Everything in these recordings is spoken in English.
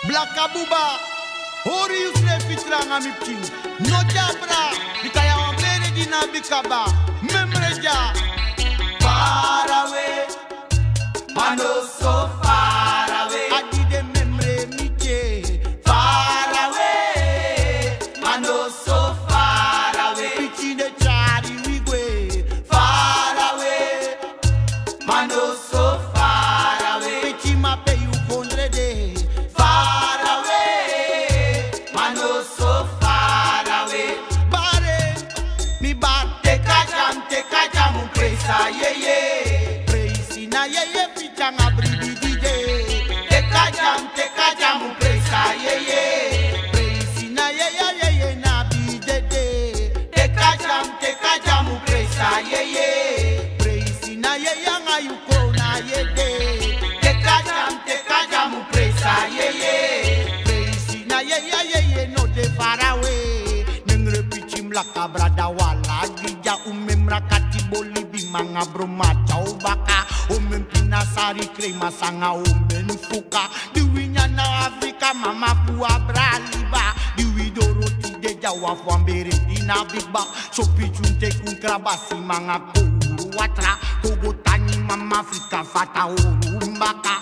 Black Abuba, Hori Usre Fitranga Mipching, No Jabra, Bikaya Wambere Dina Bikaba, Memreja, far away, Mano so far away, Adide Memre Miche, far away, Mano so far away, Pichi de Chari Wigwe, far away, Mano so far away, Pichi Mape you Kondre de. Ye praise na ye pichanga bridi DJ teka jam praise ye praise na ye na bidede teka jam praise ye praise na ye yanga yuko na ye de teka jam praise ye praise na ye no de far away nengre pichim la cabra da wala dija umemra katiboli manga broma chau baka omen pinasari crema sanga omen fuka diwinya na Afrika mama pua braliba diwidoro tide jawa fambere dina bigba sopi junte kun krabasi manga kuru watra togo tani mama Afrika fata urumbaka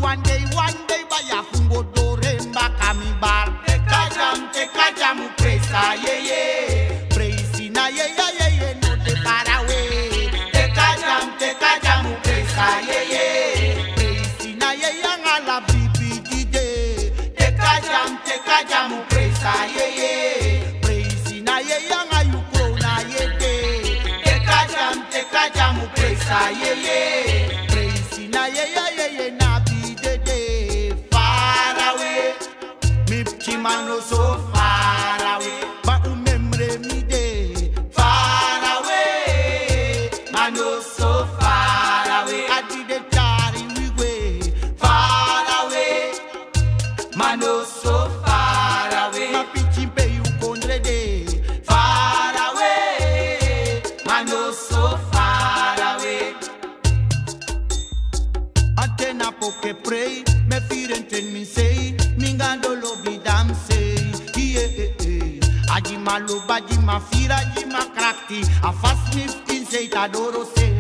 one day baya fungo dore mbaka mi bar teka jam presa ye praise na ye no de parawe teka jamu presa ye praise na ye yanga la bibi dide teka jamu presa ye praise na ye yanga yukro na ye de teka jamu presa ye praise na ye na bidede far away mi chimano so far away ba umemre mi de far away mano so far away adide chari wigwe far away mano so far away ma pichimpe you kondre de far away mano so far away antena poke pray me firenten min say mingando lobi dam say Ajima loba, ajima fira, ajima krakti a fast niftin say tadoro say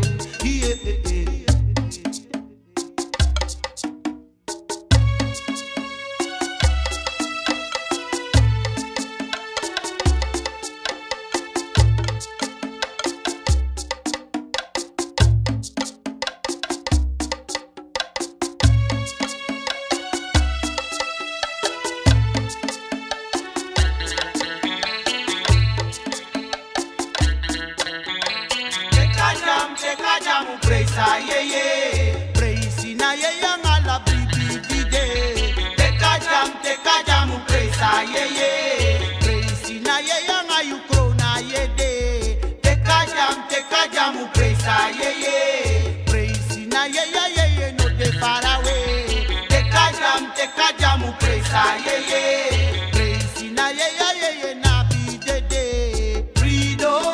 teka jamu presa ye praise na ye yanga la bibi dide teka jamu presa ye praise na ye yanga yukro na ye de teka jamu presa ye praise na ye no de far away teka jamu presa ye praise na ye na bidede freedom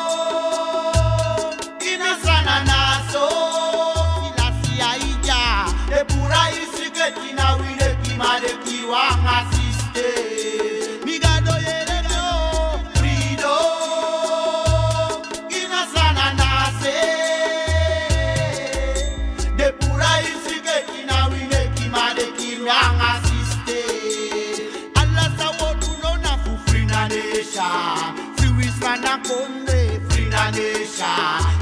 wanga siste migado yerero frido ina sana nase de pura isike kina wine kimade kimanga siste alla sawodu nona fu frina nesha friwisana konde frina nesha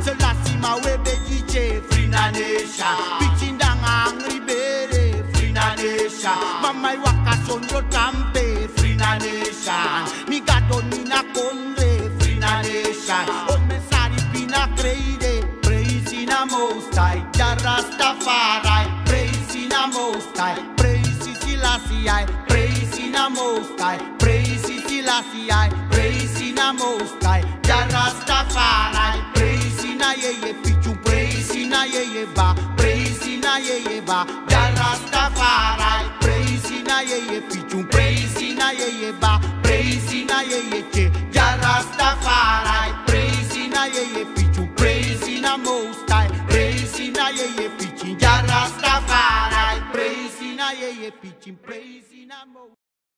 selasima webe jiche frina nesha pichindanga ngribere frina nesha mama waka sonjo tampe frina nation migado nina konde frina nation o mesari pina creide praise na most high Rastafari praise na most high praise Selassie praise na most high praise Selassie praise na most high Rastafari praise na ye pichu praise na ye ba praise na ye ba Rastafari praise na ye pichu praise na ye ba praise na ye che Rastafari praise na ye pichu praise na most high praise na ye pichu Rastafari praise na yeye pitching praise in a mo.